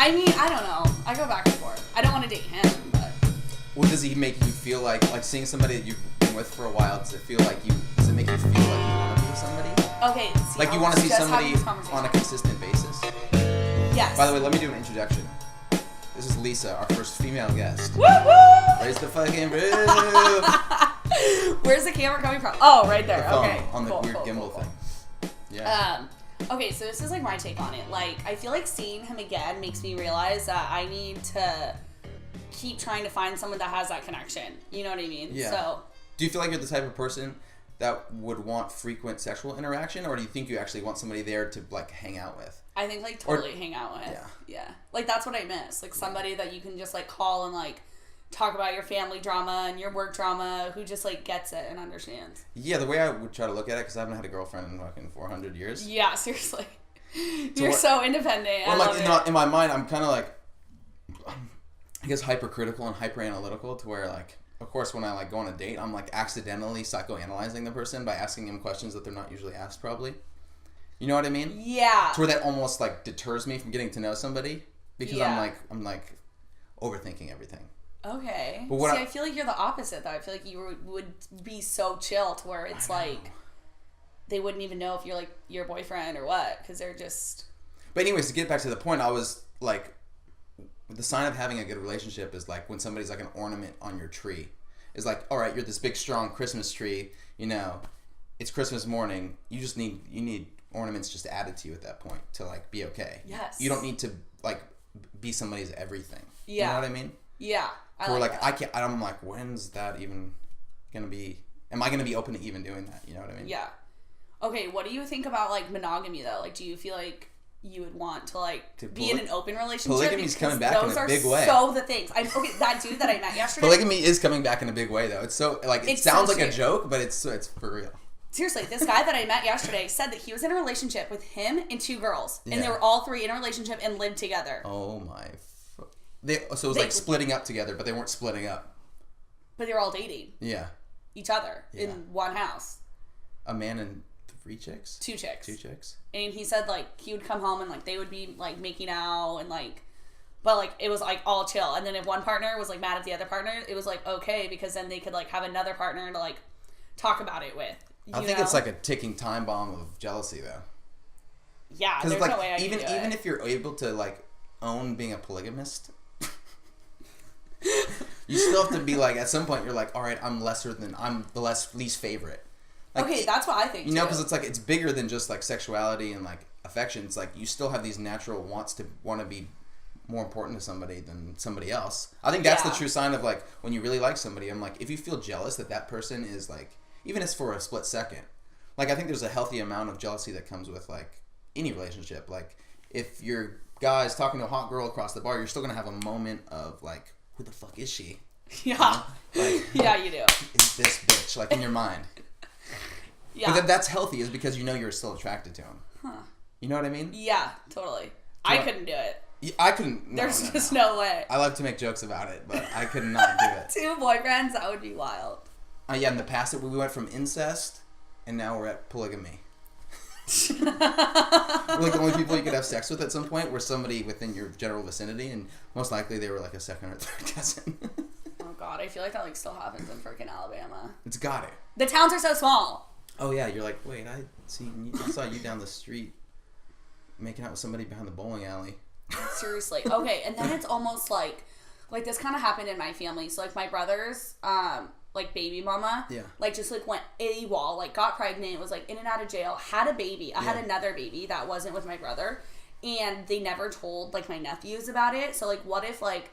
I mean, I don't know. I go back and forth. I don't want to date him, but. Well, does he make you feel like seeing somebody that you've been with for a while? Does it make you feel like you want to be with somebody? Okay. See, like you want to see somebody on a consistent basis? Yes. By the way, let me do an introduction. This is Lisa, our first female guest. Woo woo! Raise the fucking roof. Where's the camera coming from? Oh, right there. The phone, okay. on the weird gimbal thing. Yeah. Okay, so this is like my take on it. Like, I feel like seeing him again makes me realize that I need to keep trying to find someone that has that connection. You know what I mean? Yeah. So. Do you feel like you're the type of person that would want frequent sexual interaction, or do you think you actually want somebody there to like hang out with? I think like totally hang out with. Yeah. Like that's what I miss. Like somebody that you can just like call and like talk about your family drama and your work drama, who just like gets it and understands. Yeah, the way I would try to look at it, because I haven't had a girlfriend in fucking 400 years. Yeah, seriously. You're so independent. Well, I love it. In my mind, I'm kind of like, I guess hypercritical and hyper analytical, to where like, of course, when I like go on a date, I'm like accidentally psychoanalyzing the person by asking them questions that they're not usually asked, probably. You know what I mean? Yeah. To where that almost like deters me from getting to know somebody, because I'm like overthinking everything. Okay. But I feel like you're the opposite though. I feel like you would be so chill to where it's like they wouldn't even know if you're like your boyfriend or what, because they're just. But anyways, to get back to the point, I was like, the sign of having a good relationship is like when somebody's like an ornament on your tree. Is like, all right, you're this big strong Christmas tree. You know, it's Christmas morning. You need ornaments just added to you at that point to like be okay. Yes. You don't need to like be somebody's everything. Yeah. You know what I mean? Yeah. I'm like, when's that even gonna be? Am I gonna be open to even doing that? You know what I mean? Yeah. Okay. What do you think about like monogamy though? Like, do you feel like you would want to like be in an open relationship? Polygamy's coming back in a big way. Those are so the things. That dude that I met yesterday. Polygamy is coming back in a big way though. It's so like it sounds like a joke, but it's for real. Seriously, this guy that I met yesterday said that he was in a relationship with him and two girls, and they were all three in a relationship and lived together. Oh my! So it was like splitting up together, but they weren't splitting up. But they were all dating. Yeah. Each other in one house. A man and 3 chicks? 2 chicks. 2 chicks. And he said like he would come home and like they would be like making out and like, but like it was like all chill. And then if one partner was like mad at the other partner, it was like okay, because then they could like have another partner to like talk about it with. I think it's like a ticking time bomb of jealousy though. Yeah, there's like, no way I can do it. Even if you're able to like own being a polygamist, you still have to be like, at some point you're like, all right, I'm the least favorite. Like, okay, that's what I think. You know, because it's like it's bigger than just like sexuality and like affection. It's like you still have these natural wants to want to be more important to somebody than somebody else. I think that's the true sign of like when you really like somebody. I'm like, if you feel jealous that person is like, even if it's for a split second, like I think there's a healthy amount of jealousy that comes with like any relationship. Like if your guy's talking to a hot girl across the bar, you're still gonna have a moment of like, who the fuck is she? Yeah. You know? Like, yeah, you do. Is this bitch like in your mind? Yeah. But that's healthy, is because you know you're still attracted to him. Huh. You know what I mean? Yeah, totally. I couldn't do it. I couldn't. There's just no way. I love to make jokes about it, but I could not do it. 2 boyfriends, that would be wild. Yeah, in the past we went from incest, and now we're at polygamy. We're like the only people you could have sex with at some point were somebody within your general vicinity, and most likely they were like a second or third cousin. Oh god, I feel like that like still happens in freaking Alabama. It's got it. The towns are so small. Oh yeah, you're like, wait, I saw you down the street making out with somebody behind the bowling alley. Seriously. Okay, and then it's almost like this kind of happened in my family. So like my brother's like baby mama, like just like went AWOL, like got pregnant, was like in and out of jail, had a baby. I had another baby that wasn't with my brother, and they never told like my nephews about it. So like, what if like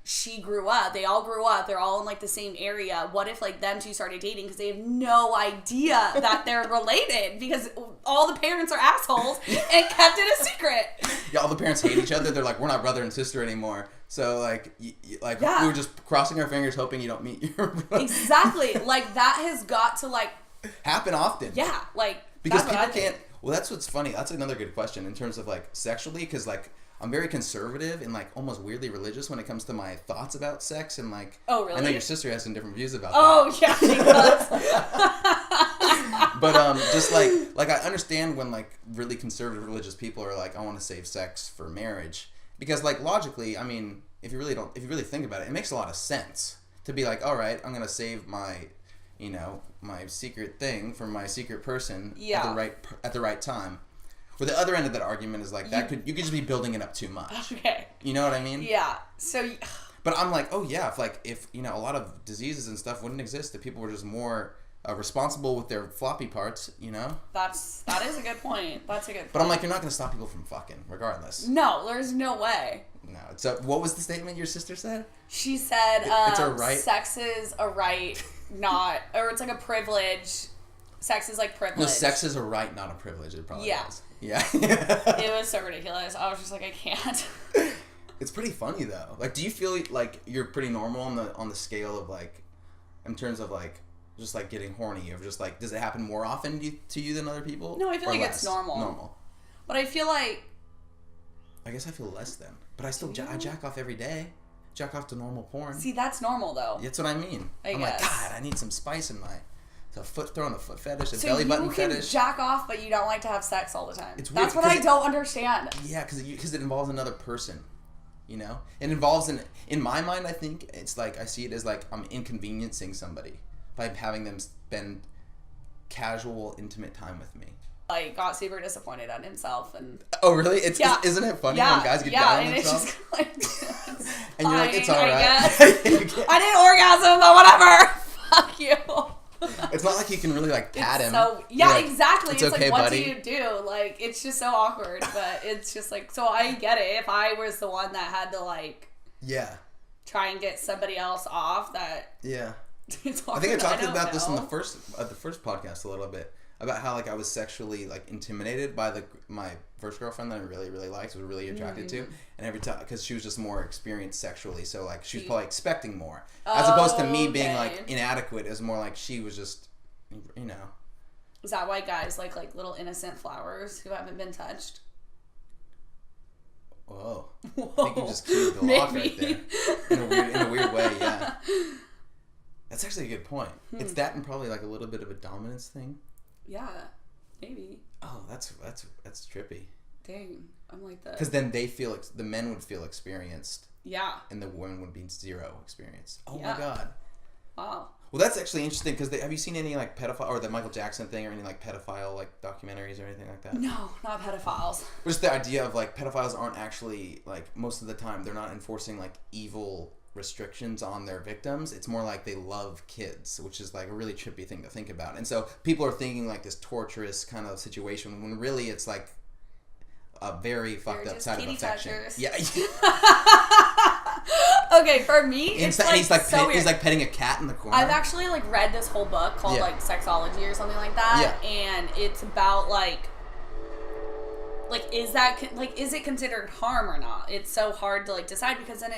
she grew up, they all grew up, they're all in like the same area. What if like them two started dating because they have no idea that they're related because all the parents are assholes and kept it a secret. Yeah, all the parents hate each other. They're like, we're not brother and sister anymore. So like, we were just crossing our fingers hoping you don't meet your brother. Exactly. Like that has got to like happen often. Yeah, like because people can't. Well, that's what's funny. That's another good question in terms of like sexually, because like I'm very conservative and like almost weirdly religious when it comes to my thoughts about sex and like. Oh really? I know your sister has some different views about that. Yeah, she does. But just like I understand when like really conservative religious people are like, I want to save sex for marriage, Because like logically, I mean, if you really think about it, it makes a lot of sense to be like, all right, I'm gonna save my, you know, my secret thing from my secret person at the right time. Where the other end of that argument is like you could just be building it up too much. Okay. You know what I mean? Yeah. So. But I'm like, oh yeah, if you know, a lot of diseases and stuff wouldn't exist if people were just more responsible with their floppy parts, you know? That is a good point. That's a good point. But I'm like, you're not going to stop people from fucking, regardless. No, there's no way. No. So, what was the statement your sister said? She said, it's a right. Sex is a right, or it's like a privilege. Sex is like privilege. No, sex is a right, not a privilege. It probably is. Yeah. It was so ridiculous. I was just like, I can't. It's pretty funny though. Like, do you feel like you're pretty normal on the scale of like, in terms of like, just like getting horny, or just like, does it happen more often to you than other people? No, I feel like less? It's normal. Normal. But I feel like, I guess I feel less then. But I still I jack off every day. Jack off to normal porn. See, that's normal though. That's what I mean. I'm like, God, I need some spice in my throwing a foot fetish, a so belly button fetish. fetish. Jack off, but you don't like to have sex all the time. It's weird. That's what I don't understand. Yeah, because it involves another person. You know, it involves in my mind. I think it's like I see it as like I'm inconveniencing somebody by having them spend casual, intimate time with me. Like, got super disappointed at himself, and oh really? Isn't it funny when guys get down on themselves? It's just like, and you're like, it's all right. I didn't orgasm, but whatever. Fuck you. It's not like you can really like pat him. So like, exactly. It's okay, like, what buddy. do you do? Like, it's just so awkward. But it's just like, so I get it. If I was the one that had to like, try and get somebody else off, that it's hard. I think I talked about this in the first podcast a little bit about how like I was sexually like intimidated by my first girlfriend that I really really liked, was really attracted to, and every time because she was just more experienced sexually, so like she was probably expecting more, as opposed to me being like inadequate. It was more like she was just, you know. Is that why guys like little innocent flowers who haven't been touched? Whoa. I think you just cued the lock right there. In a weird way, yeah. That's actually a good point. It's that and probably like a little bit of a dominance thing. Yeah, maybe. Oh, that's trippy. Dang, I'm like that. Because then the men would feel experienced. Yeah. And the women would be zero experienced. Oh my God. Wow. Well, that's actually interesting because have you seen any like pedophile or the Michael Jackson thing or any like pedophile like documentaries or anything like that? No, not pedophiles. Just the idea of like pedophiles aren't actually like most of the time they're not enforcing like evil restrictions on their victims. It's more like they love kids, which is like a really trippy thing to think about. And so people are thinking like this torturous kind of situation when really it's like a very fucked up side of affection. Touchers. Yeah. Okay, for me, it's like he's like so weird. He's like petting a cat in the corner. I've actually like read this whole book called like Sexology or something like that, and it's about like is it considered harm or not? It's so hard to like decide because then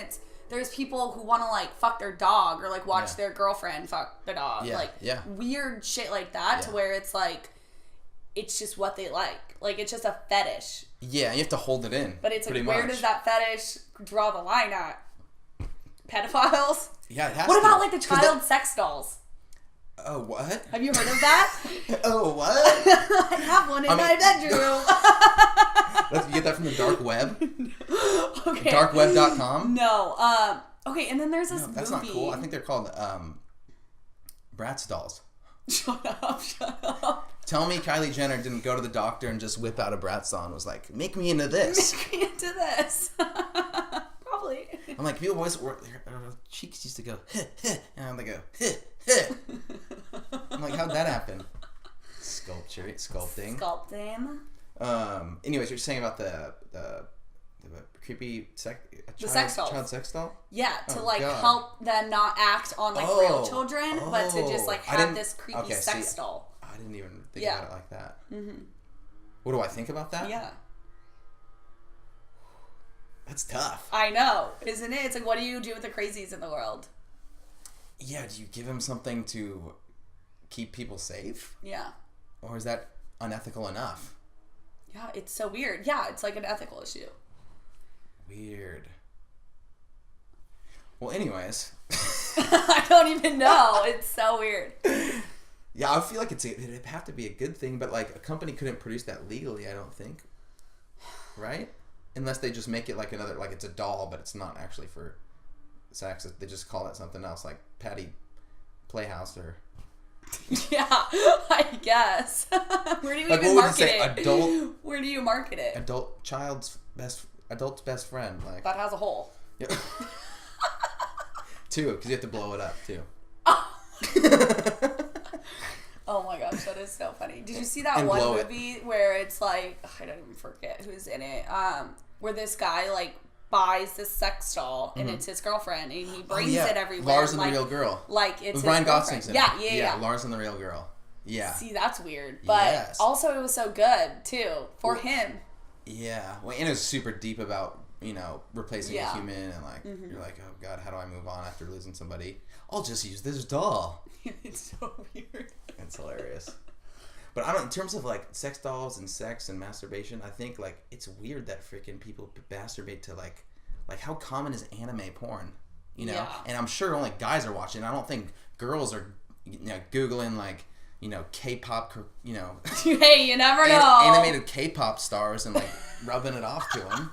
there's people who want to like fuck their dog or like watch their girlfriend fuck the dog, weird shit like that to where it's like it's just what they like it's just a fetish. Yeah, you have to hold it in. But it's like where does that fetish draw the line at? Pedophiles? Yeah, it has What about like the child sex dolls? Oh, what? Have you heard of that? Oh, what? I have one in my bedroom. You get that from the dark web? Okay. Darkweb.com? No. Okay, and then there's this movie. That's not cool. I think they're called Bratz dolls. Shut up. Tell me Kylie Jenner didn't go to the doctor and just whip out a Bratz doll and was like, make me into this. Make me into this. Probably. I'm like, people always their cheeks used to go, and they go, heh. I'm like, how'd that happen? Sculpting. Anyways, you're saying about the creepy sex doll. Child sex doll? Yeah, to help them not act on like real children, but to just like have this creepy sex doll. I didn't even think about it like that. Mm-hmm. What do I think about that? Yeah. That's tough. I know, isn't it? It's like, what do you do with the crazies in the world? Yeah, do you give them something to keep people safe? Yeah. Or is that unethical enough? Yeah, it's so weird. Yeah, it's like an ethical issue. Weird. Well, anyways. I don't even know. It's so weird. Yeah, I feel like it'd have to be a good thing, but like a company couldn't produce that legally, I don't think. Right? unless they just make it like another, like it's a doll, but it's not actually for sex. They just call it something else, like Patty Playhouse or. Yeah, I guess. Where do you even market it? Adult. Where do you market it? Adult's best friend. Like that has a hole. Yeah. 2, because you have to blow it up too. Oh my gosh, that is so funny. Did you see that one movie where it's like, I don't even forget who's in it, where this guy like buys this sex doll and it's his girlfriend and he brings it everywhere. Lars and the Real Girl. Like it's with Ryan Gosling's in it. Yeah. Lars and the Real Girl. Yeah. See, that's weird. But also it was so good too for him. Yeah. Well, and it was super deep about, replacing a human and like you're like, oh God, how do I move on after losing somebody? I'll just use this doll. It's so weird. It's hilarious. But I don't, in terms of like sex dolls and sex and masturbation, I think like it's weird that freaking people masturbate to like how common is anime porn? Yeah. And I'm sure only guys are watching. I don't think girls are Googling like, K-pop, Hey, you never know. Animated K-pop stars and like rubbing it off to them.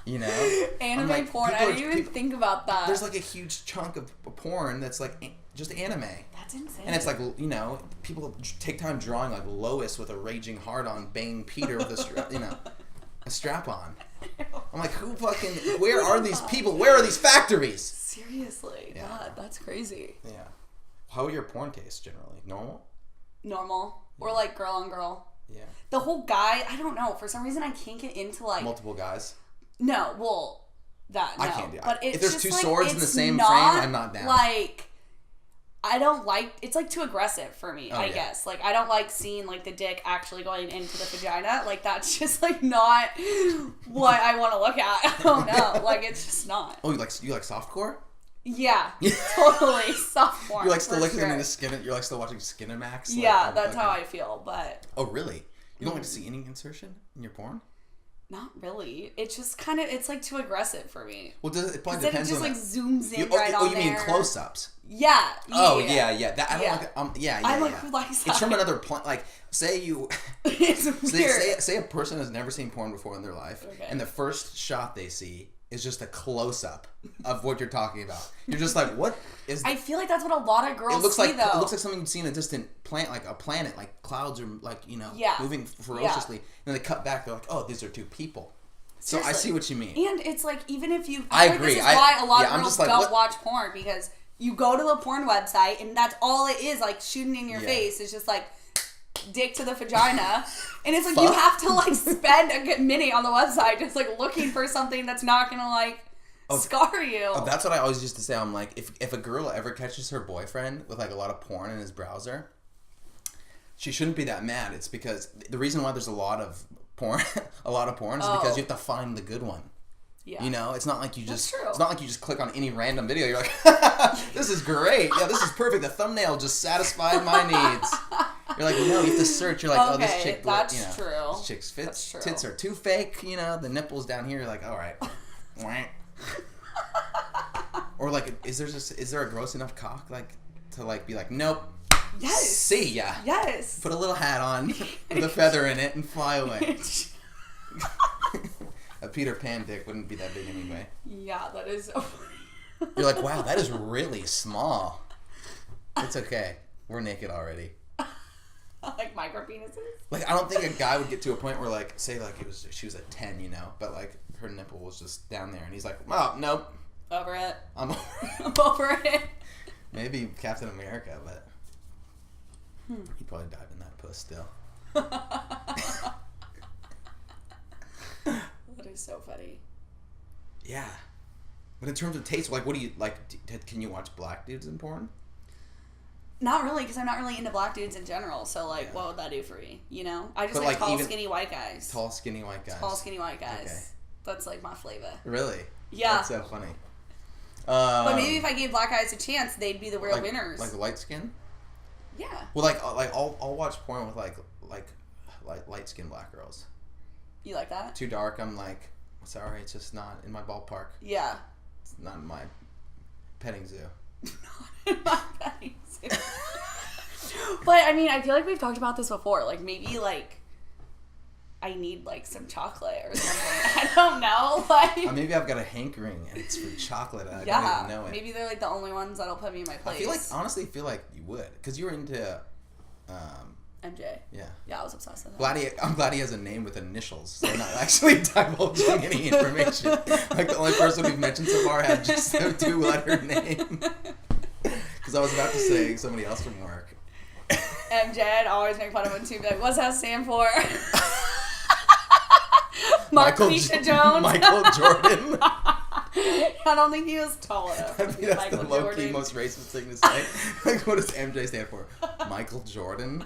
Anime like, porn. I didn't even think about that. There's like a huge chunk of porn that's like just anime. That's insane. And it's like, people take time drawing like Lois with a raging heart on banging Peter with a strap on. I'm like, where are these people? Where are these factories? Seriously. Yeah. God, that's crazy. Yeah. How are your porn tastes generally? Normal? Or like girl on girl. Yeah. The whole guy, I don't know. For some reason, I can't get into like... Multiple guys? No, well, that, no. I can't do it. But it's if there's just two like, swords in the same frame, I'm not down. Like, I don't like, it's like too aggressive for me, I guess. Like, I don't like seeing like the dick actually going into the vagina. Like, that's just like not what I want to look at. I don't know. Like, it's just not. Oh, you like softcore? Yeah, totally. Softcore. You like still looking into Skin? You're like still watching Skinamax? Yeah, that's how I feel, but. Oh, really? You don't like to see any insertion in your porn? Not really. It's just kind of, it's like too aggressive for me. Well, it probably depends on. It just like zooms in right on there. Oh, you mean close-ups? Yeah. Yeah. That I don't like. I'm like, who likes that? It's from another point. Like, say you. It's weird. Say a person has never seen porn before in their life, and the first shot they see is just a close-up of what you're talking about. You're just like, what is... I feel like that's what a lot of girls see, though. It looks like something you'd see in a distant planet, like a planet, like clouds are like, moving ferociously. And then they cut back, they're like, oh, these are two people. Seriously. So I see what you mean. And it's like, even if you... I agree. This is why a lot of girls don't watch porn, because you go to the porn website, and that's all it is, like, shooting in your face. It's just like... dick to the vagina, and it's like you have to like spend a good minute on the website just like looking for something that's not gonna like scar you. Oh, that's what I always used to say. I'm like, if a girl ever catches her boyfriend with like a lot of porn in his browser, she shouldn't be that mad. It's because the reason why there's a lot of porn is because you have to find the good one. Yeah. It's not like you just click on any random video. You're like, this is great. Yeah, this is perfect. The thumbnail just satisfied my needs. You're like, no, you have to search. You're like, this chick, that's true. This chick's tits are too fake. The nipples down here. You're like, all right. Or like, is there a gross enough cock like to like be like, nope. Yes. See ya. Yes. Put a little hat on with a feather in it and fly away. A Peter Pan dick wouldn't be that big anyway. Yeah, that is. You're like, wow, that is really small. It's okay. We're naked already. Like micro penises? Like, I don't think a guy would get to a point where, like, say, like, she was a 10, but, like, her nipple was just down there, and he's like, oh, nope. Over it. I'm over it. Maybe Captain America, but he'd probably dive in that puss still. That is so funny. Yeah. But in terms of taste, like, what do you, like, can you watch black dudes in porn? Not really, because I'm not really into black dudes in general. So, like, what would that do for me? I just like tall, skinny white guys. Tall, skinny white guys. Tall, skinny white guys. Okay. That's, like, my flavor. Really? Yeah. That's so funny. But maybe if I gave black guys a chance, they'd be the real winners. Like light skin? Yeah. Well, like I'll watch porn with, like light skinned black girls. You like that? Too dark, I'm like, sorry, it's just not in my ballpark. Yeah. It's not in my petting zoo. Not in my petting zoo. But, I mean, I feel like we've talked about this before. Like, maybe, like, I need like some chocolate or something. I don't know. Like maybe I've got a hankering and it's for chocolate. And I don't even know it. Maybe they're like the only ones that'll put me in my place. Honestly feel like you would, because you were into MJ. Yeah. Yeah, I was obsessed with him. I'm glad he has a name with initials, so we're not actually divulging any information. Like the only person we've mentioned so far had just a 2-letter name. Because I was about to say somebody else from work. MJ, I'd always make fun of him too. Be like, what's that stand for? Marquisha Jones. Michael Jordan. I don't think he was tall enough. I mean, that's the low-key most racist thing to say. Like, what does MJ stand for? Michael Jordan?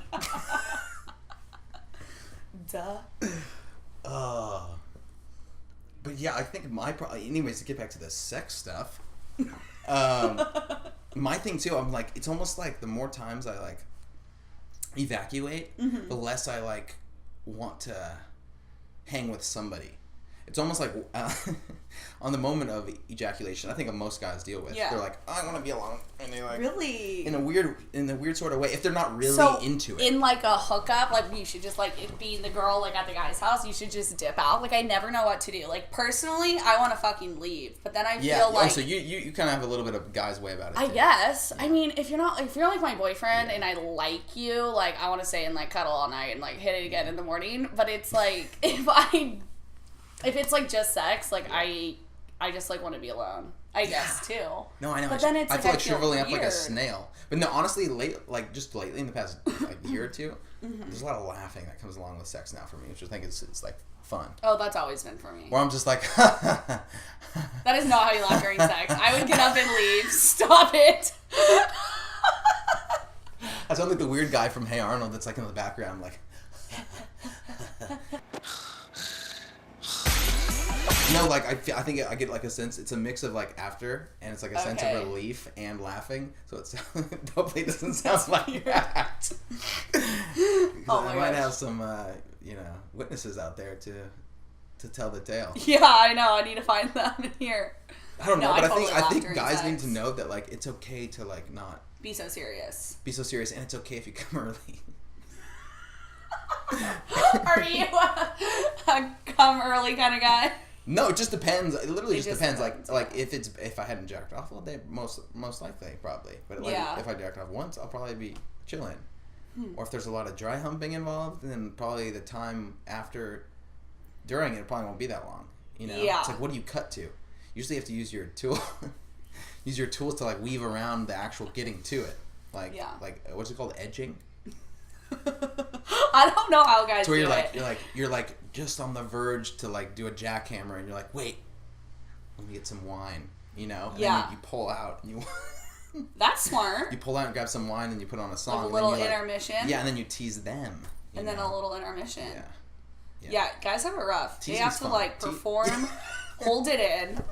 Duh. But yeah, I think anyways, to get back to the sex stuff, my thing too, I'm like, it's almost like the more times I like evacuate, the less I like want to hang with somebody. It's almost like on the moment of ejaculation, I think most guys deal with. Yeah. They're like, I want to be alone, and they like really in a weird sort of way. If they're not really into it, in like a hookup, like you should just like being the girl like at the guy's house, you should just dip out. Like I never know what to do. Like personally, I want to fucking leave, but then I feel like so you kind of have a little bit of guy's way about it. I guess. Yeah. I mean, if you're like my boyfriend and I like you, like I want to stay and like cuddle all night and like hit it again in the morning. But it's like if it's like just sex, like I just like want to be alone. I guess too. No, I know. But then it's I feel like shriveling up weird. like a snail. But no, honestly, lately in the past like year or two, there's a lot of laughing that comes along with sex now for me, which I think is like fun. Oh, that's always been for me. Where I'm just like, that is not how you laugh during sex. I would get up and leave. Stop it. I sound like the weird guy from Hey Arnold that's like in the background, like. No, like I think I get like a sense. It's a mix of like after, and it's like a sense of relief and laughing. So it's hopefully it doesn't sound like that. I might have some witnesses out there to tell the tale. Yeah, I know. I need to find them in here. I don't know, but I think guys need to know that like it's okay to like not be so serious. And it's okay if you come early. Are you a come early kind of guy? No, it just depends. It literally just depends. Like if I hadn't jacked off all day, most likely probably. But like if I jacked off once, I'll probably be chilling. Or if there's a lot of dry humping involved, then probably the time during it probably won't be that long. You know, it's like, what do you cut to? Usually you have to use your tool, use your tools to like weave around the actual getting to it. Like what's it called, edging? I don't know how guys do it. You're like just on the verge to like do a jackhammer, and you're like, wait, let me get some wine, you know? And then you pull out and you that's smart. You pull out and grab some wine and you put on a song. Like a little intermission. And then you tease them. And then a little intermission. Yeah, guys have it rough. Teasing's they have to fun. like perform, hold it in,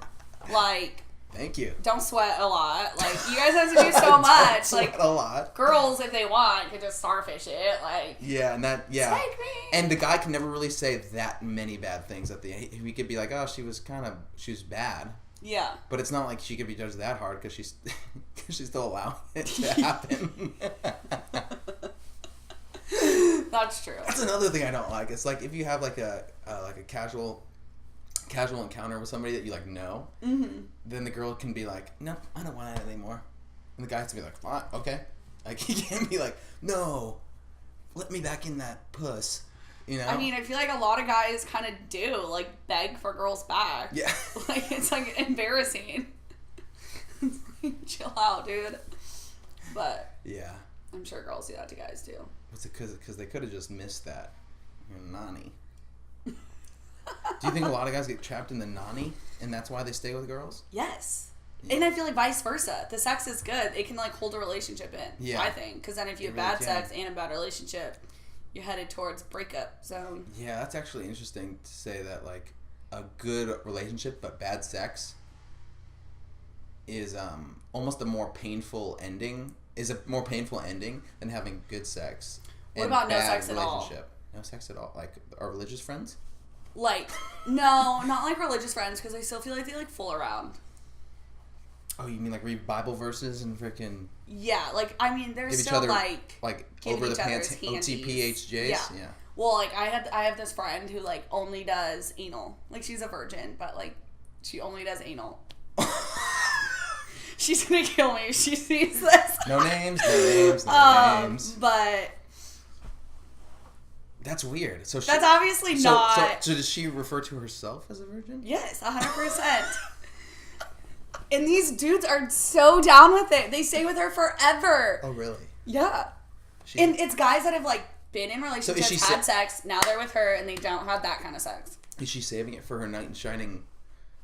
like. Thank you. Don't sweat a lot. Like, you guys have to do so much. Sweat a lot. Girls, if they want, could just starfish it. Like, take me. And the guy can never really say that many bad things at the end. He could be like, oh, she was bad. Yeah. But it's not like she could be judged that hard because she's still allowing it to happen. That's true. That's another thing I don't like. It's like if you have like a casual encounter with somebody that you like know, then the girl can be like, no, I don't want that anymore, and the guy has to be like, fine, okay. Like he can't be like, no, let me back in that puss, you know. I mean, I feel like a lot of guys kind of do like beg for girls back. Yeah. Like it's like embarrassing. Chill out, dude. But yeah, I'm sure girls do that to guys too. What's it because they could have just missed that nani. Do you think a lot of guys get trapped in the nani, and that's why they stay with girls? Yes. Yeah. And I feel like vice versa. The sex is good. It can like hold a relationship in. Yeah. I think. Because then if you have bad sex and a bad relationship, you're headed towards breakup zone. Yeah, that's actually interesting to say that like a good relationship but bad sex is almost a more painful ending. Is a more painful ending than having good sex. What about no sex at all? No sex at all. Like our religious friends? Like, no, not like religious friends, because I still feel like they like fool around. Oh, you mean like read Bible verses and freaking... Yeah, like, I mean, there's still like over the pants, OTPHJs? Yeah. Well, like, I have this friend who, like, only does anal. Like, she's a virgin, but, like, she only does anal. She's gonna kill me if she sees this. No names. But... That's weird. So that's obviously not... So does she refer to herself as a virgin? Yes, 100%. And these dudes are so down with it. They stay with her forever. Oh, really? Yeah. And it's guys that have, like, been in relationships, had sex, now they're with her, and they don't have that kind of sex. Is she saving it for her knight in shining...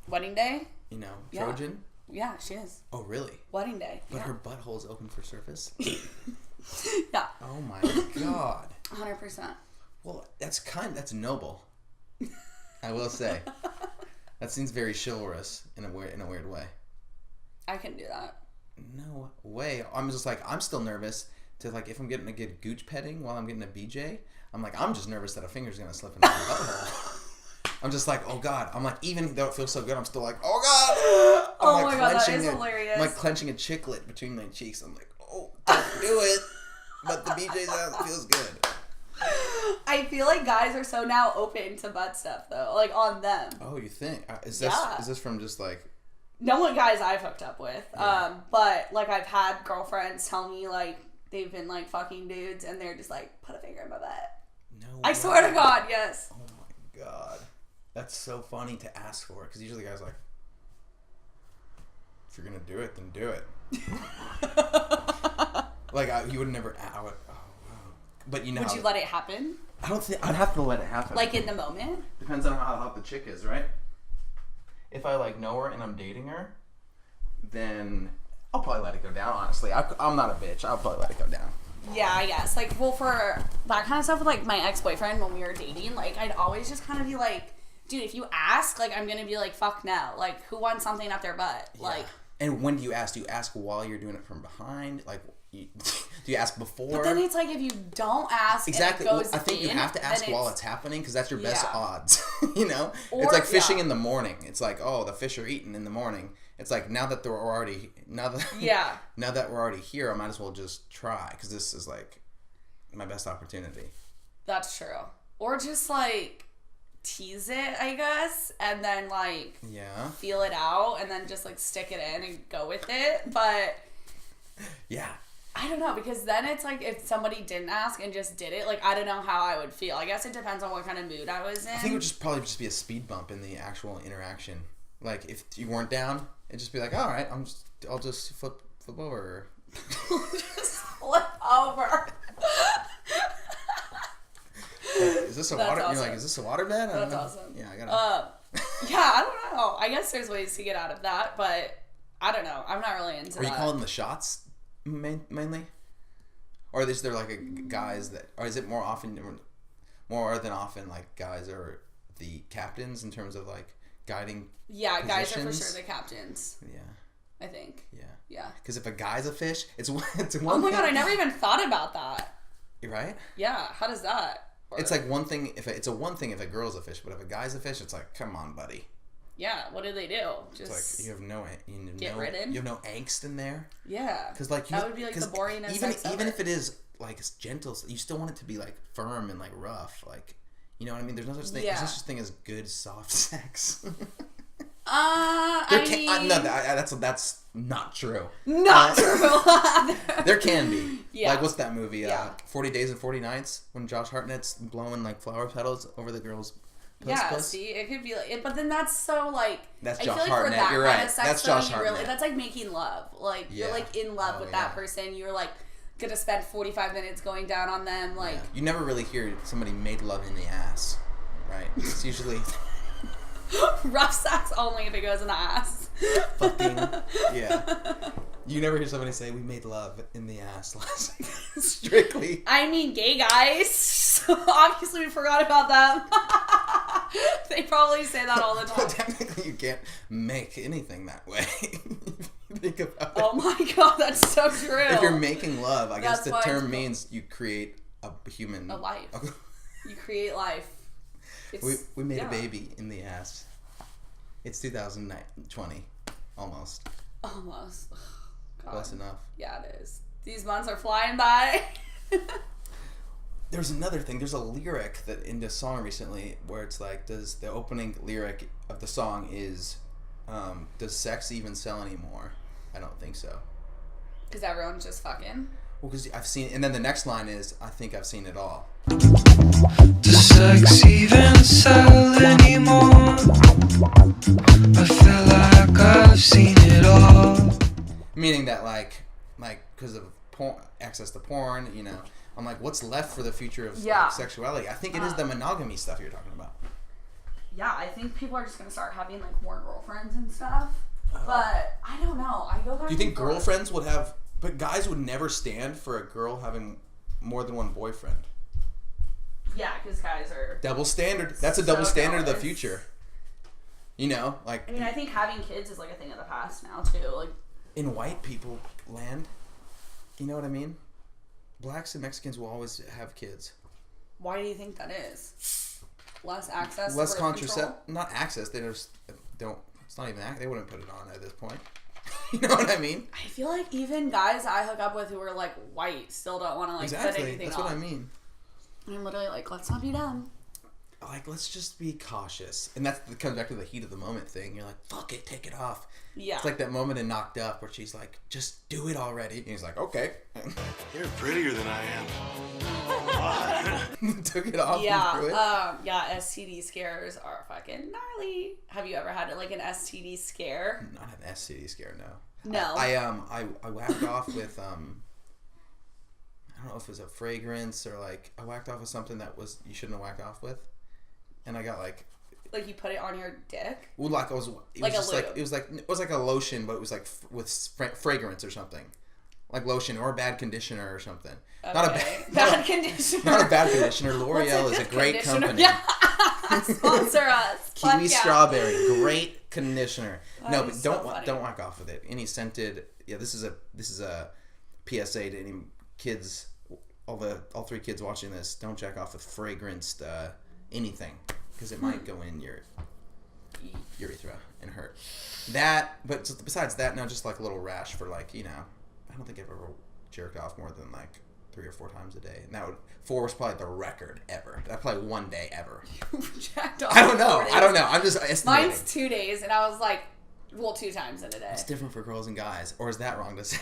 Wedding day? You know, Trojan? Yeah, she is. Oh, really? Wedding day. But her butthole's open for surface? Yeah. Oh, my God. 100%. Well, that's noble. I will say. That seems very chivalrous in a weird way. I can do that. No way. I'm just like, I'm still nervous to, like, if I'm getting a good gooch petting while I'm getting a BJ, I'm like, I'm just nervous that a finger's going to slip into my butthole. I'm just like, oh, God. I'm like, even though it feels so good, I'm still like, oh, God. Oh, my God, that is hilarious. I'm like clenching a chiclet between my cheeks. I'm like, oh, don't do it. But the BJ's out, it feels good. I feel like guys are so now open to butt stuff, though. Like, on them. Oh, you think? Is this from just, like... No one guys I've hooked up with. Yeah. But, like, I've had girlfriends tell me, like, they've been, like, fucking dudes, and they're just like, put a finger in my butt. No way. I swear to God, yes. Oh, my God. That's so funny to ask for, because usually guys are like, if you're going to do it, then do it. Like, you would never... But you know, would you let it happen? I don't think I'd have to let it happen. Like in the moment? Depends on how hot the chick is, right? If I like know her and I'm dating her, then I'll probably let it go down. Honestly, I'm not a bitch. I'll probably let it go down. Yeah, I guess. Like, well, for that kind of stuff with like my ex-boyfriend when we were dating, like I'd always just kind of be like, dude, if you ask, like I'm gonna be like, fuck no. Like, who wants something up their butt? Yeah. Like. And when do you ask? Do you ask while you're doing it from behind? Like. Do you ask before? But then it's like if you don't ask, exactly. And it goes I think in, you have to ask while it's happening because that's your best odds. You know, or, it's like fishing in the morning. It's like, oh, the fish are eating in the morning. It's like now that we're already now that we're already here, I might as well just try because this is like my best opportunity. That's true. Or just like tease it, I guess, and then like feel it out, and then just like stick it in and go with it. But yeah. I don't know, because then it's like if somebody didn't ask and just did it, like I don't know how I would feel. I guess it depends on what kind of mood I was in. I think it would probably just be a speed bump in the actual interaction. Like if you weren't down, it'd just be like, all right, I'll just flip over. Just flip over. Like, is this a water? Awesome. You're like, is this a water bed? That's awesome. Yeah, I gotta. Yeah, I don't know. I guess there's ways to get out of that, but I don't know. I'm not really into that. Are you calling the shots? Mainly, or is there like guys that, or is it more than often like guys are the captains in terms of like guiding? Yeah, positions? Guys are for sure the captains. Yeah, I think. Yeah. Because if a guy's a fish, it's one. Oh my God, I never even thought about that. You're right. Yeah, how does that work? It's like one thing if it's one thing if a girl's a fish, but if a guy's a fish, it's like, come on, buddy. Yeah, what do they do? Just it's like you have no ridden? You have no angst in there. Yeah, because like that would be like the boringest. Even if it is like it's gentle, you still want it to be like firm and like rough. Like, you know what I mean? There's no such thing. There's no such thing as good soft sex. That's not true. Not true. There can be. Yeah. Like what's that movie? 40 Days and 40 Nights when Josh Hartnett's blowing like flower petals over the girl's. See, it could be like, but then that's so like. That's Josh Hartnett. You're right. That's Josh Hartnett. That's like making love. Like you're like in love with that person. You're like gonna spend 45 minutes going down on them. Like you never really hear somebody made love in the ass, right? It's usually rough sex only if it goes in the ass. Fucking yeah. You never hear somebody say we made love in the ass last night. Strictly. I mean, gay guys. So obviously we forgot about them. They probably say that all the time. But technically you can't make anything that way. Think about it. Oh my God, that's so true. If you're making love, I guess the term means you create a human. A life. You create life. We made a baby in the ass. It's 2020. Almost. God. Close enough. Yeah, it is. These months are flying by. there's another thing. There's a lyric that in this song recently where it's like, does the opening lyric of the song is, does sex even sell anymore? I don't think so. Because everyone's just fucking. Well, because I've seen, and then the next line is, I think I've seen it all. Does sex even sell anymore? I feel like I've seen it all. Meaning that like because of access to porn, you know, I'm like, what's left for the future of like, sexuality? I think it is the monogamy stuff you're talking about. Yeah, I think people are just gonna start having like more girlfriends and stuff. But I don't know. I go back. Do you think girlfriends would have? But guys would never stand for a girl having more than one boyfriend. Yeah, because guys are double standard. That's a double standard of the future. You know, like. I mean, I think having kids is like a thing of the past now too. Like in white people land, you know what I mean? Blacks and Mexicans will always have kids. Why do you think that is? Less access. Less contraception. Not access. They just don't. It's not even that. They wouldn't put it on at this point. You know what I mean? I feel like even guys I hook up with who are like white still don't want to like put anything That's on. what I mean. And I'm literally like, let's not be dumb. Like, let's just be cautious. And that comes back to the heat of the moment thing. You're like, fuck it, take it off. Yeah. It's like that moment in Knocked Up where she's like, just do it already. And he's like, okay. You're prettier than I am. Took it off. Yeah. Yeah, STD scares are fucking gnarly. Have you ever had like an STD scare? Not an STD scare, no. No. I whacked off with I don't know if it was a fragrance or like I whacked off with something that was you shouldn't have whacked off with, and I got like you put it on your dick. Well, like it was like a lotion, but it was like with fragrance or something, like lotion or a bad conditioner or something. Okay. Not a bad conditioner. Not a bad conditioner. L'Oreal is a great company. Yeah. Sponsor us. Kiwi strawberry, great conditioner. No, but don't whack off with it. Any scented. Yeah, this is a PSA to any kids. All 3 kids watching this, don't jack off with fragranced anything because it might go in your urethra and hurt. That, but besides that, now just like a little rash for like, you know, I don't think I've ever jerked off more than like 3 or 4 times a day. And that 4 was probably the record ever. That's probably one day ever. Jacked off. I don't know. I'm just estimating. Mine's 2 days, and I was like, 2 times in a day. It's different for girls and guys, or is that wrong to say?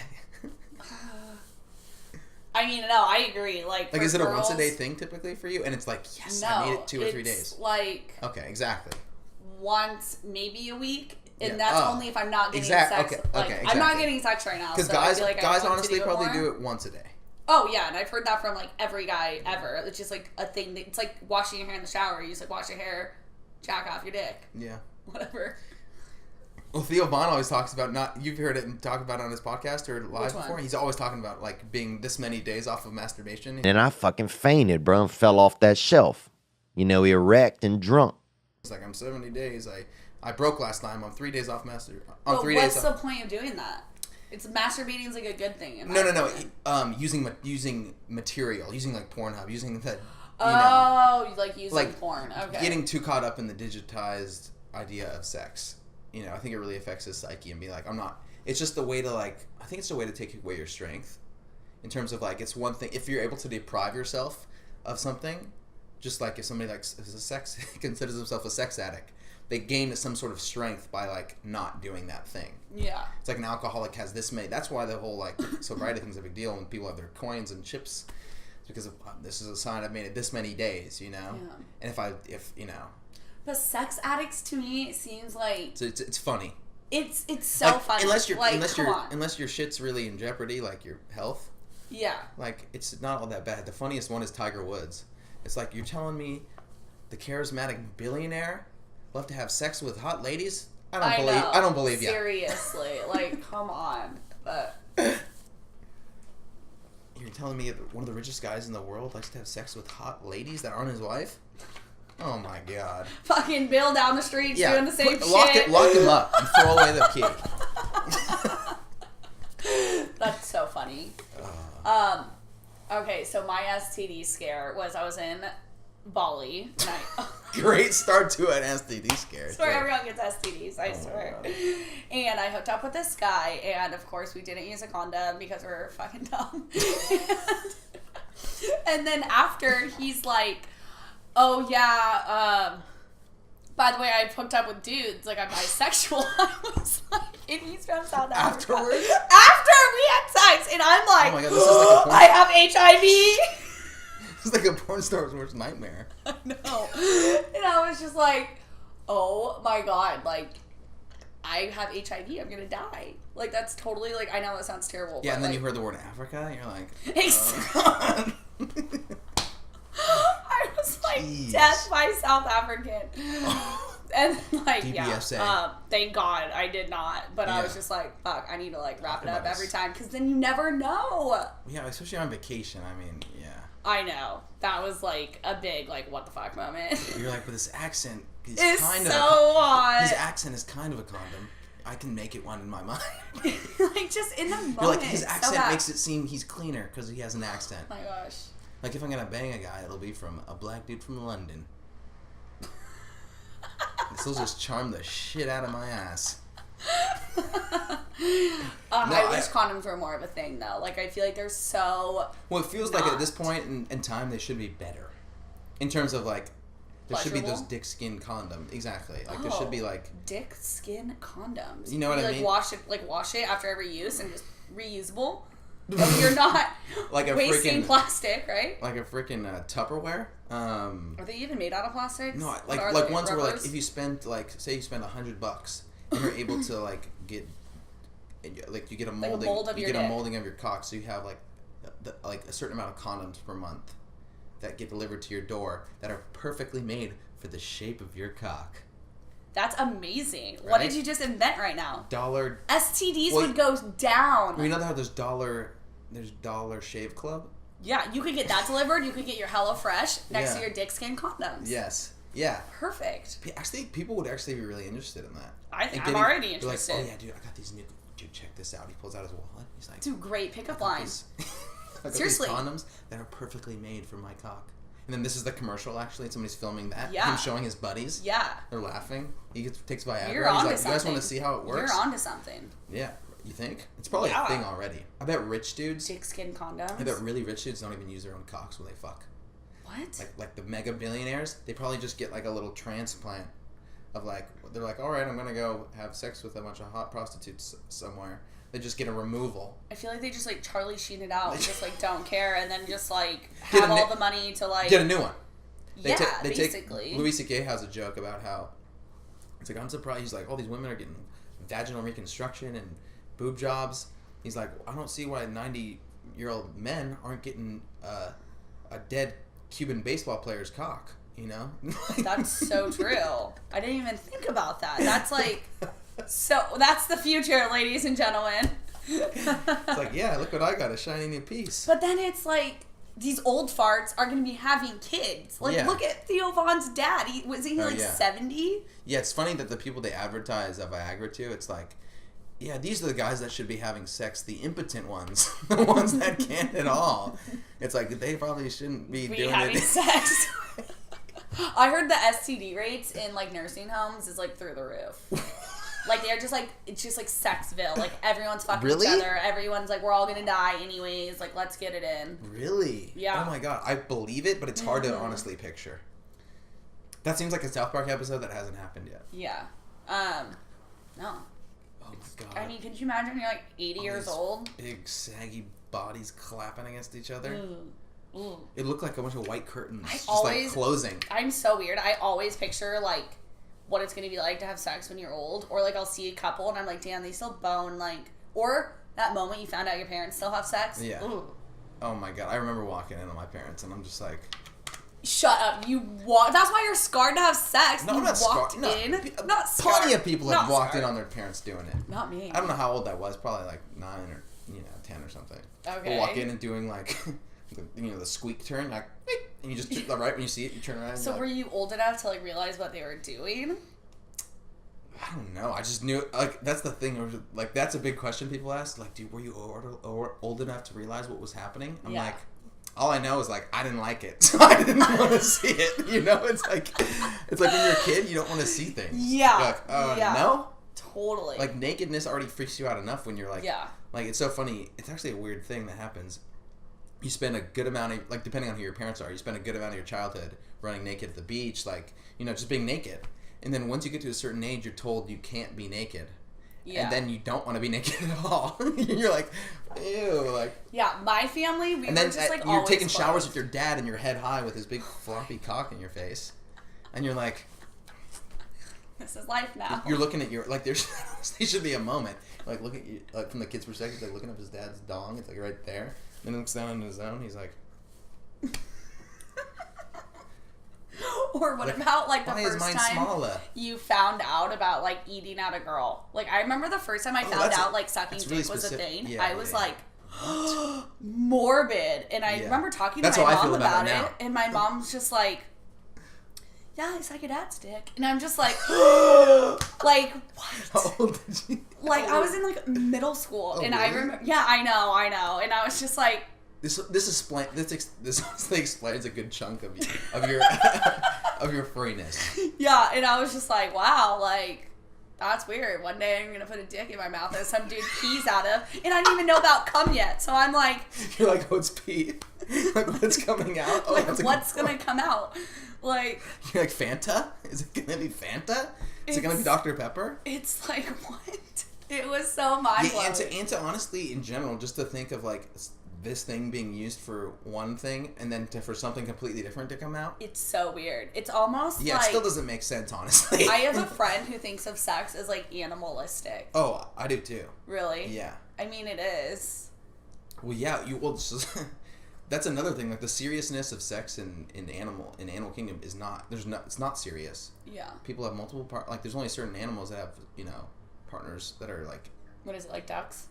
I mean, no, I agree. Like is it a once a day thing typically for you? And it's like, yes, I made it 2 or 3 days. Like okay, exactly. Once, maybe a week, and that's only if I'm not getting sex. Okay, exactly. I'm not getting sex right now. Because so guys honestly probably do it once a day. Oh yeah, and I've heard that from like every guy ever. It's just like a thing. It's like washing your hair in the shower. You just like wash your hair, jack off your dick. Yeah. Whatever. Well, Theo Von always talks about you've heard it and talk about it on his podcast or live before. He's always talking about like being this many days off of masturbation. And I fucking fainted, bro, and fell off that shelf. You know, erect and drunk. It's like I'm 70 days. I broke last time. I'm 3 days off masturbation. What's the point of doing that? It's masturbating is like a good thing. No. Using material, using like Pornhub, using the. Like using porn. Okay. Getting too caught up in the digitized idea of sex. You know, I think it really affects his psyche and be like, I'm not. It's just a way to like. I think it's a way to take away your strength, in terms of like it's one thing if you're able to deprive yourself of something, just like if somebody like is a sex considers himself a sex addict, they gain some sort of strength by like not doing that thing. Yeah. It's like an alcoholic has this many. That's why the whole like sobriety thing's a big deal when people have their coins and chips. It's because of, this is a sign I've made it this many days, you know. Yeah. And if you know. But sex addicts to me seems like so it's funny. It's so like, funny. Unless your shit's really in jeopardy, like your health. Yeah. Like it's not all that bad. The funniest one is Tiger Woods. It's like you're telling me the charismatic billionaire love to have sex with hot ladies? I don't believe you. Seriously, like come on. But you're telling me one of the richest guys in the world likes to have sex with hot ladies that aren't his wife? Oh my god. Fucking Bill down the street doing the same shit. Lock him up and throw away the key. That's so funny. Okay, so my STD scare was I was in Bali. Great start to an STD scare. I swear everyone gets STDs, I swear. And I hooked up with this guy, and of course we didn't use a condom because we're fucking dumb. And then after, he's like, oh, yeah, by the way, I've hooked up with dudes. Like, I'm bisexual. I was like, and he's from South Africa. Afterwards? After we had sex. And I'm like, oh my God, this is like a porn I have HIV. It's like a porn star's worst nightmare. I know. And I was just like, oh my God, like, I have HIV. I'm going to die. Like, that's totally, like, I know that sounds terrible. Yeah, but and then like, you heard the word Africa, and you're like, I was like, jeez. death by South African. And like, DBSA. yeah, thank God I did not. But I was just like, fuck, I need to like wrap it up every time because then you never know. Yeah, especially on vacation. I mean, yeah. I know. That was like a big like what the fuck moment. You're like, but this accent is it's kind so of hot. his accent is kind of a condom. I can make it one in my mind. Like just in the moment. You're like, his accent so makes it seem he's cleaner because he has an accent. Oh my gosh. Like if I'm gonna bang a guy, it'll be from a black dude from London. This will just charm the shit out of my ass. I wish condoms were more of a thing though. Like I feel like they're so. Well, it feels like at this point in time they should be better, in terms of like there should be those dickskin condoms. Exactly. Like there should be like dickskin condoms. You know what I mean? Wash it after every use and just reusable. You're not like a wasting plastic, right? Like a freaking Tupperware. Are they even made out of plastic? No, like ones where like if you spend like say you spend $100 and you're able to like get like you get a molding, a molding of your cock, so you have like like a certain amount of condoms per month that get delivered to your door that are perfectly made for the shape of your cock. That's amazing. Right? What did you just invent right now? STDs would go down. You know how there's Dollar Shave Club? Yeah, you could get that delivered. You could get your HelloFresh next to your dickskin condoms. Yes. Yeah. Perfect. Actually, people would actually be really interested in that. I'm already interested. Like, oh yeah, dude, I got these new. Dude, check this out. He pulls out his wallet. He's like, dude, great pickup lines. Seriously, these condoms that are perfectly made for my cock. And then this is the commercial. Actually, somebody's filming that. Yeah. Him showing his buddies. Yeah. They're laughing. He takes Viagra. You're onto something. You guys want to see how it works? You're onto something. Yeah. You think? It's probably a thing already. I bet rich dudes. Dickskin condoms. I bet really rich dudes don't even use their own cocks when they fuck. What? Like the mega billionaires, they probably just get like a little transplant of like, they're like, all right, I'm gonna go have sex with a bunch of hot prostitutes somewhere. They just get a removal. I feel like they just like Charlie Sheen it out, just like don't care, and then just like have all the money to like get a new one. Basically. Louis C.K. has a joke about how it's like, I'm surprised. He's like, all these women are getting vaginal reconstruction and boob jobs. He's like, I don't see why 90-year-old men aren't getting a dead Cuban baseball player's cock. You know? That's so true. I didn't even think about that. That's like, so that's the future, ladies and gentlemen. It's like, yeah, look what I got, a shiny new piece. But then it's like, these old farts are going to be having kids. Like, look at Theo Von's dad. Was he 70? Yeah, it's funny that the people they advertise Viagra to, it's like, yeah, these are the guys that should be having sex, the impotent ones. The ones that can't at all. It's like, they probably shouldn't be doing having it. sex. I heard the STD rates in, like, nursing homes is, like, through the roof. Like, they're just, like, it's just, like, Sexville. Like, everyone's fucking each other. Everyone's, like, we're all gonna die anyways. Like, let's get it in. Really? Yeah. Oh, my God. I believe it, but it's hard to honestly picture. That seems like a South Park episode that hasn't happened yet. Yeah. No. Oh, my God. I mean, could you imagine you're, like, 80 years old? Big, saggy bodies clapping against each other. Ooh. It looked like a bunch of white curtains. Like, closing. I'm so weird. I always picture, like, what it's going to be like to have sex when you're old. Or, like, I'll see a couple and I'm like, damn, they still bone, like... Or that moment you found out your parents still have sex. Yeah. Ooh. Oh, my God. I remember walking in on my parents and I'm just like... Shut up. You walk... That's why you're scarred to have sex. No, you I'm not walked scarred. in. No, Not scarred. Plenty of people have walked in on their parents doing it. Not me. I don't know how old that was. Probably like 9 or 10 or something. Okay. We'll walk in and doing like... the squeak turn, like, and you just right when you see it, you turn around. So were you old enough to like realize what they were doing? I don't know. I just knew. Like that's the thing. Like that's a big question people ask. Like, dude, were you old enough to realize what was happening? I'm like, all I know is like I didn't like it, so I didn't want to see it. You know, it's like when you're a kid, you don't want to see things. Yeah. You're like, no. Totally. Like nakedness already freaks you out enough when you're like, yeah. Like it's so funny. It's actually a weird thing that happens. you spend a good amount of, like, depending on who your parents are, you spend a good amount of your childhood running naked at the beach, like, you know, just being naked. And then once you get to a certain age, you're told you can't be naked. Yeah. And then you don't want to be naked at all. You're like, ew, like. Yeah, my family, we were just like you're taking showers with your dad and your head high with his big floppy cock in your face. And you're like, this is life now. You're looking at your, like, there should be a moment. Like, look at you, like, from the kid's perspective, like, looking up his dad's dong. It's, like, right there. And then looks down on his own. He's like. Or what about, like, the first time you found out about, like, eating out a girl? Like, I remember the first time I found out, like, sucking dick was a thing. Yeah, I was like, morbid. And I remember talking to my mom about it. And my mom's just like, yeah, I suck your dad's dick. And I'm just like, like, what? How old did you? Like, I was in, like, middle school. And really? I remember, yeah, I know. And I was just like, This honestly explains a good chunk of your of your freeness. Yeah, and I was just like, wow, like, that's weird. One day I'm gonna put a dick in my mouth that some dude pees out of, and I didn't even know about cum yet. So I'm like, you're like, oh, it's pee. Like, what's coming out? Oh, like, what's gonna come out? Like, you're like, Fanta? Is it gonna be Fanta? Is it gonna be Dr. Pepper? It's like, what? It was so mind-blowing. Yeah, and to honestly, in general, just to think of, like, this thing being used for one thing and then for something completely different to come out. It's so weird. It's almost like... Yeah, it still doesn't make sense, honestly. I have a friend who thinks of sex as, like, animalistic. Oh, I do too. Really? Yeah. I mean, it is. Well, yeah, that's another thing. Like, the seriousness of sex in Animal Kingdom is not... It's not serious. Yeah. People have multiple like, there's only certain animals that have, you know, partners that are, like... What is it, like ducks?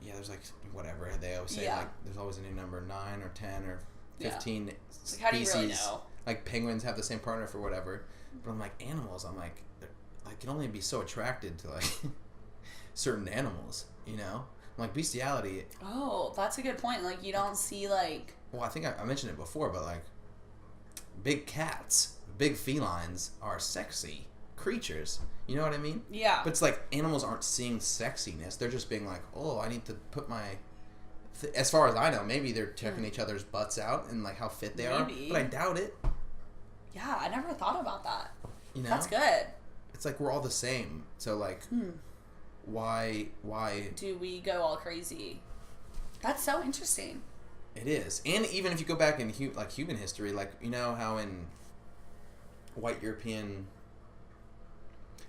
Yeah, there's, like, whatever they always say, like, there's always a new number, 9 or 10 or 15 species. Like, how do you really know? Like, penguins have the same partner for whatever. But I'm like, animals, I'm like, I can only be so attracted to, like, certain animals, you know? I'm like, bestiality. Oh, that's a good point. Like, you don't see, like... Well, I think I mentioned it before, but, like, big cats, big felines are sexy creatures. You know what I mean? Yeah. But it's like animals aren't seeing sexiness. They're just being like, oh, I need to put my... As far as I know, maybe they're checking each other's butts out and, like, how fit they are. But I doubt it. Yeah, I never thought about that. You know? That's good. It's like we're all the same. So, like, why... do we go all crazy? That's so interesting. It is. And even if you go back in, like, human history, like, you know how in white European...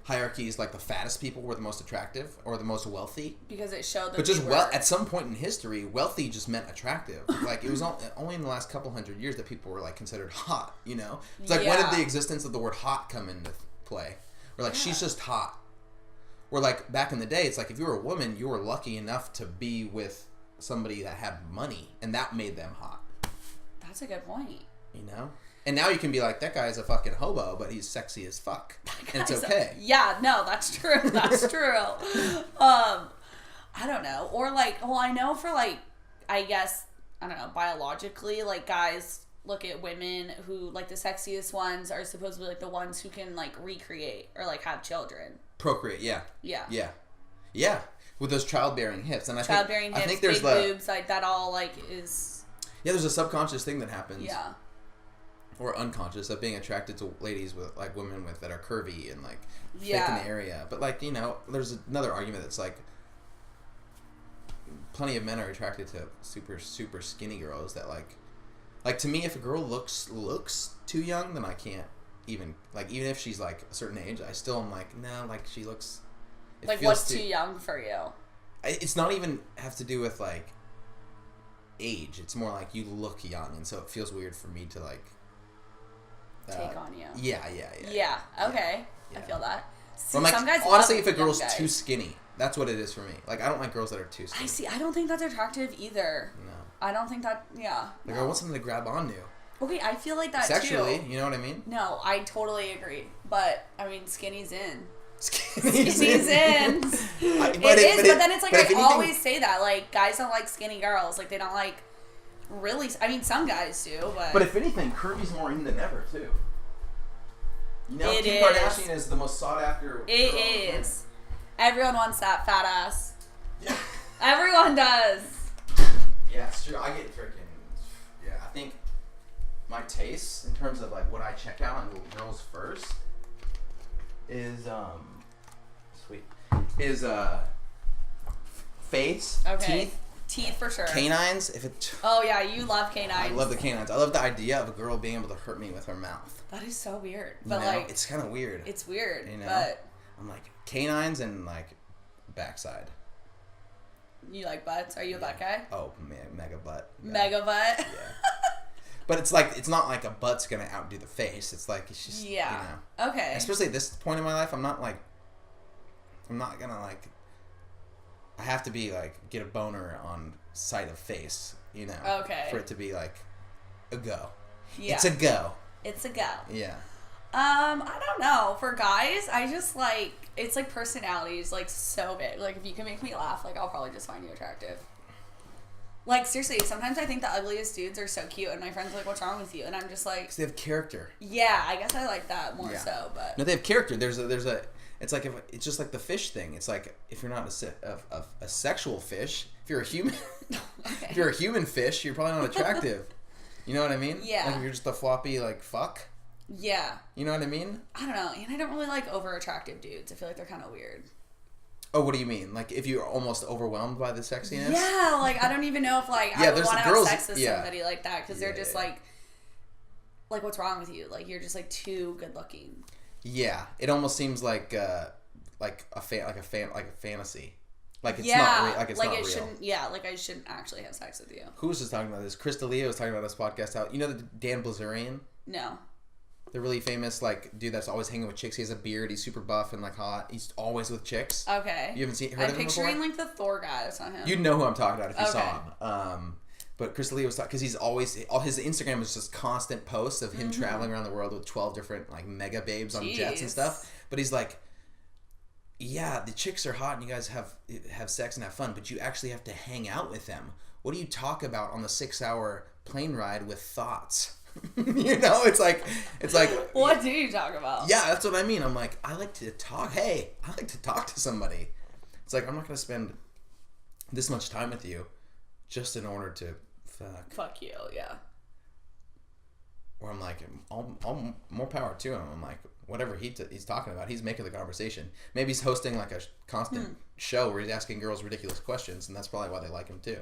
hierarchies, like, the fattest people were the most attractive or the most wealthy, because it showed that. But just at some point in history, wealthy just meant attractive. Like, it was only in the last couple hundred years that people were, like, considered hot. You know, it's like, when did the existence of the word hot come into play? Or, like, she's just hot. Or, like, back in the day, it's like, if you were a woman, you were lucky enough to be with somebody that had money, and that made them hot. That's a good point. You know. And now you can be like, that guy's a fucking hobo, but he's sexy as fuck. And it's okay. Yeah, no, that's true. That's true. I don't know. Or, like, well, I know for, like, I guess, I don't know, biologically, like, guys look at women who, like, the sexiest ones are supposedly, like, the ones who can, like, recreate or, like, have children. Procreate, yeah. Yeah. Yeah. Yeah. With those childbearing hips. And I think there's big boobs, like, that all, like, is... Yeah, there's a subconscious thing that happens. Yeah. Or unconscious of being attracted to ladies with, like, women with that are curvy and, like, thick in the area. But, like, you know, there's another argument that's like plenty of men are attracted to super, super skinny girls that, like to me, if a girl looks too young, then I can't even, like, even if she's, like, a certain age, I still am like, no, like, she looks... Like, what's too young for you? It's not even have to do with, like, age. It's more like you look young, and so it feels weird for me to, like... take on you. Yeah. Okay. Yeah. I feel that. See, like, some guys honestly, if a girl's too skinny, that's what it is for me. Like, I don't like girls that are too skinny. I see. I don't think that's attractive either. No. I don't think that. Yeah. Like, I want something to grab onto. Okay, I feel like that sexually, too. You know what I mean? No, I totally agree. But I mean, skinny's in. Skinny's in. But then it's like I always say that, like, guys don't like skinny girls. Like, they don't like. Really, I mean, some guys do, but... But if anything, curvy's more in than ever, too. You know, Kim Kardashian is the most sought-after... It is. Everyone wants that fat ass. Yeah. Everyone does. Yeah, it's true. I get freaking my tastes in terms of like what I check out on girls first is face, okay. Teeth for sure. Canines, if it. Oh yeah, you love canines. I love the canines. I love the idea of a girl being able to hurt me with her mouth. That is so weird. But like, it's kind of weird. It's weird. You know, but I'm like canines and like backside. You like butts? Are you a butt guy? Oh man, mega butt. Mega butt. Yeah. But it's like it's not like a butt's gonna outdo the face. It's like it's just You know. Okay. Especially at this point in my life, I'm not gonna like. I have to be like get a boner on sight of face, you know. Okay. For it to be like a go. Yeah. It's a go. It's a go. Yeah. I don't know. For guys, I just like it's like personality is like so big. Like if you can make me laugh, like I'll probably just find you attractive. Like seriously, sometimes I think the ugliest dudes are so cute, and my friends are like, "What's wrong with you?" And I'm just like, 'cause they have character. Yeah, I guess I like that more so, but no, they have character. There's a. It's like it's just like the fish thing. It's like if you're not a sexual fish, if you're a human, okay. if you're a human fish, you're probably not attractive. You know what I mean? Yeah. Like if you're just a floppy like fuck. Yeah. You know what I mean? I don't know, and I don't really like over attractive dudes. I feel like they're kind of weird. Oh, what do you mean? Like if you're almost overwhelmed by the sexiness? Yeah, like I don't even know if like I would want to have sex with somebody like that because they're just like what's wrong with you? Like you're just like too good looking. Yeah, it almost seems like a fantasy. Like it's not real. Like it's not real. Shouldn't. Yeah, like I shouldn't actually have sex with you. Who was just talking about this? Chris D'Elia was talking about this podcast. How you know the Dan Blazerian? No. The really famous like dude that's always hanging with chicks. He has a beard. He's super buff and like hot. He's always with chicks. Okay. You haven't heard of him before? I'm picturing like the Thor guy. That's not him. You'd know who I'm talking about if you saw him. But Chris D'Elia was talking because he's always all his Instagram is just constant posts of him traveling around the world with 12 different like mega babes on jets and stuff. But he's like, yeah, the chicks are hot and you guys have sex and have fun, but you actually have to hang out with them. What do you talk about on the 6-hour plane ride with thoughts? You know, it's like what do you talk about? Yeah, that's what I mean. I'm like, I like to talk. Hey, I like to talk to somebody. It's like I'm not gonna spend this much time with you just in order to fuck you. Yeah. Or I'm like, all more power to him. I'm like, whatever he's talking about, he's making the conversation. Maybe he's hosting like a constant show where he's asking girls ridiculous questions, and that's probably why they like him too.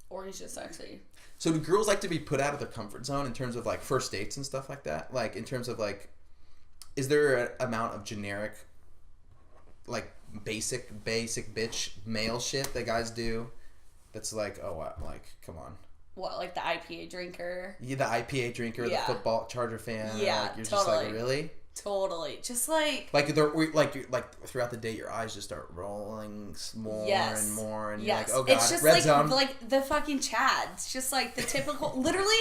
Or he's just sexy. So do girls like to be put out of their comfort zone in terms of like first dates and stuff like that? Like in terms of like, is there an amount of generic, like basic bitch male shit that guys do? That's like, oh wow, like come on. What, like the IPA drinker? Yeah, the IPA drinker, the football Charger fan. Yeah, like, you're totally. Just like, really? Totally. Just like throughout the day, your eyes just start rolling more and more, and yes. you're like, oh god, it's just red zone. Like the fucking Chads, just like the typical. Literally,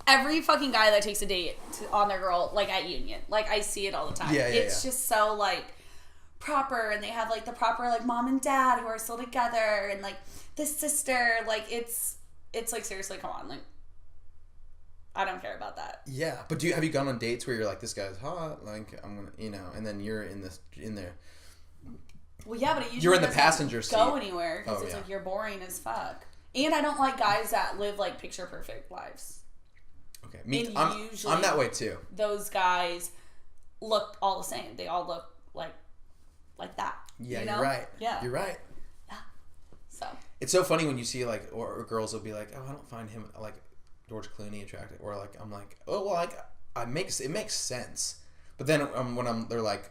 every fucking guy that takes a date on their girl, like at Union, like I see it all the time. It's just so like proper, and they have like the proper like mom and dad who are still together, and like the sister, like it's like seriously, come on, like. I don't care about that. Yeah, but have you gone on dates where you're like, this guy's hot, like I'm gonna, you know, and then you're in there. Well, yeah, but it usually you're in the passenger seat. Go anywhere because it's like you're boring as fuck. And I don't like guys that live like picture perfect lives. Okay, I'm that way too. Those guys look all the same. They all look like that. Yeah, you know? You're right. Yeah, you're right. Yeah. So it's so funny when you see like, or girls will be like, oh, I don't find him like George Clooney attractive, or like I'm like, oh well, like it makes sense. But then when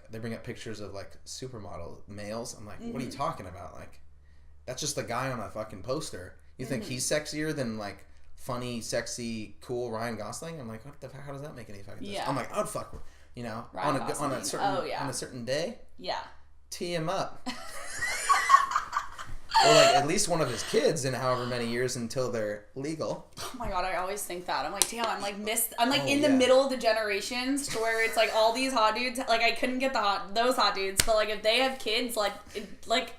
they bring up pictures of like supermodel males, I'm like, what are you talking about? Like, that's just the guy on a fucking poster. You think he's sexier than like funny, sexy, cool Ryan Gosling? I'm like, what the fuck? How does that make any fucking sense? I'm like, I'd fuck, you know, on a certain day. Yeah. Tee him up. Or like at least one of his kids in however many years until they're legal. Oh my god, I always think that. I'm like, damn, I'm like in the middle of the generations to where it's like all these hot dudes. Like I couldn't get those hot dudes, but like if they have kids, I'm like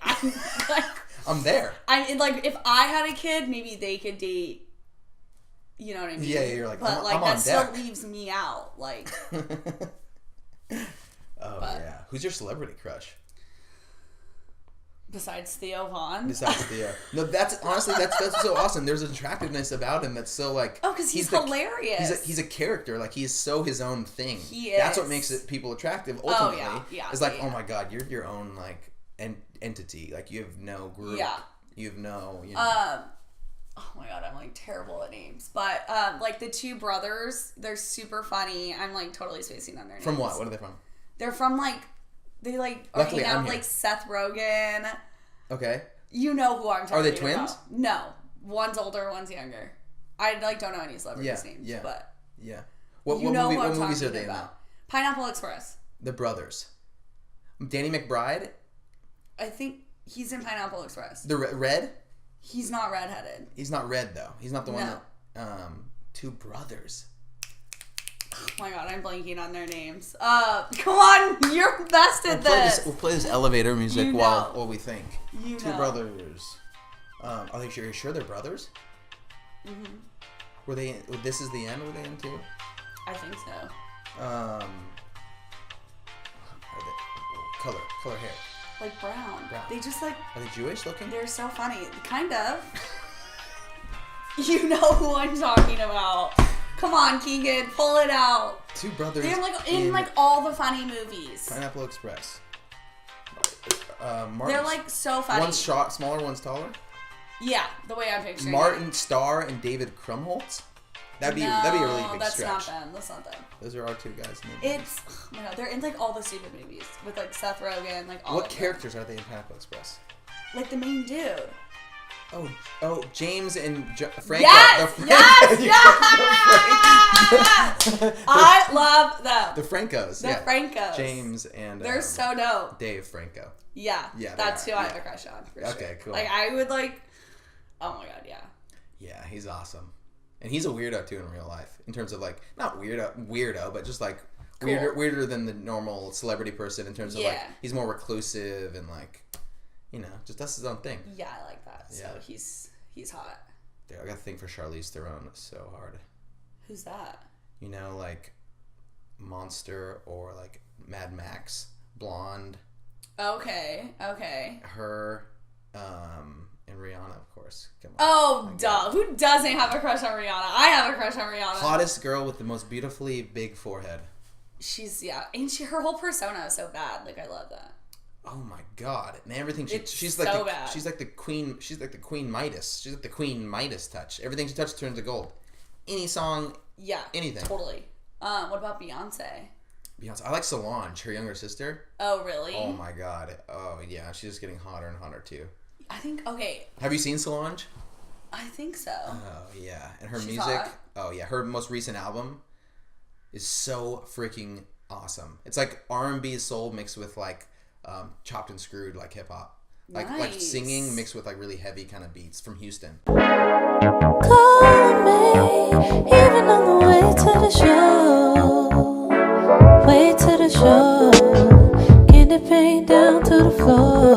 I'm there. I'm like if I had a kid, maybe they could date. You know what I mean? Yeah, you're like, but I'm like on that deck. still leaves me out. Like. Yeah. Who's your celebrity crush? Besides Theo Vaughn. Besides Theo. No, that's so awesome. There's an attractiveness about him that's so like. Oh, because he's hilarious. He's a character. Like, he is so his own thing. He is. That's what makes it people attractive. Ultimately, it's like, yeah. oh my god, you're your own like entity. Like, you have no group. Yeah. You have no. Oh my god, I'm like terrible at names. But like the two brothers, they're super funny. I'm like totally spacing on their names. From what? What are they from? They're from like they like are hanging out with like Seth Rogen. Okay. You know who I'm talking about. Are they twins? About. No. One's older, one's younger. I like don't know any celebrities' names. Yeah. But yeah. What movies are they in now? Pineapple Express. The brothers. Danny McBride? I think he's in Pineapple Express. The red? He's not redheaded. He's not red though. He's not the one that two brothers. Oh my god, I'm blanking on their names. Come on, you're best at this. We'll play this elevator music while we think. Two brothers. Are they sure they're brothers? Mm-hmm. Were they? This Is the End. Were they in too? I think so. Are they, color hair. Like brown. They just like. Are they Jewish looking? They're so funny. Kind of. You know who I'm talking about. Come on, Keegan, pull it out. Two brothers. They're like in like all the funny movies. Pineapple Express. They're like so funny. One's short, smaller, one's taller. Yeah, the way I'm picturing Martin Starr and David Krumholtz. That'd be a really big that's stretch. not them. That's not them. Those are our two guys. It's oh my god, they're in like all the stupid movies with like Seth Rogen, like all. What characters are they in Pineapple Express? Like the main dude. Oh, James and Franco. Yes, I love them. The Francos. The Francos. James and they're so dope. Dave Franco. Yeah, that's who I have a crush on. For okay, sure. Cool. Like I would like. Oh my god, yeah. Yeah, he's awesome, and he's a weirdo too in real life. In terms of like not weirdo, but just like weirder than the normal celebrity person. In terms of like he's more reclusive and like. Just does his own thing. Yeah, I like that. So he's hot. Dude, I got to think for Charlize Theron so hard. Who's that? Like Monster or like Mad Max, blonde. Okay. Her, and Rihanna, of course. Come on. Oh, duh. Who doesn't have a crush on Rihanna? I have a crush on Rihanna. Hottest girl with the most beautifully big forehead. She's and her whole persona is so bad. Like I love that. Oh my god! And everything she's like so bad. She's like the queen. She's like the Queen Midas. She's like the Queen Midas touch. Everything she touches turns to gold. Any song. Yeah. Anything. Totally. What about Beyonce? I like Solange, her younger sister. Oh really? Oh my god. Oh yeah, she's just getting hotter and hotter too. I think. Okay. Have you seen Solange? I think so. Oh yeah, and her music. Hot. Oh yeah, her most recent album is so freaking awesome. It's like R&B soul mixed with like. Chopped and screwed like hip hop, like singing mixed with like really heavy kind of beats from Houston. Call me even on the way to the show, get the pain down to the floor.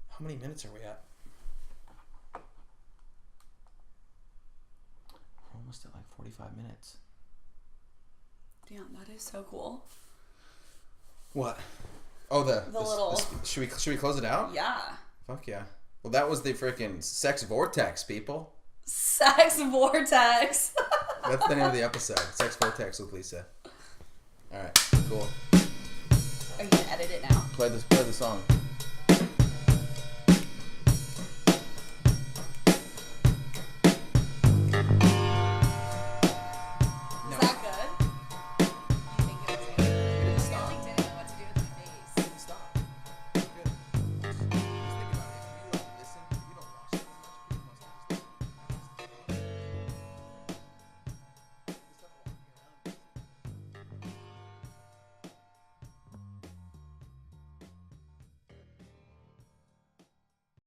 How many minutes are we at? Almost at like 45 minutes. Damn, that is so cool. What? Oh, the little. Should we close it out? Yeah. Fuck yeah. Well, that was the freaking Sex Vortex, people. Sex Vortex. That's the name of the episode. Sex Vortex with Lisa. All right. Cool. Are you gonna edit it now? Play the song.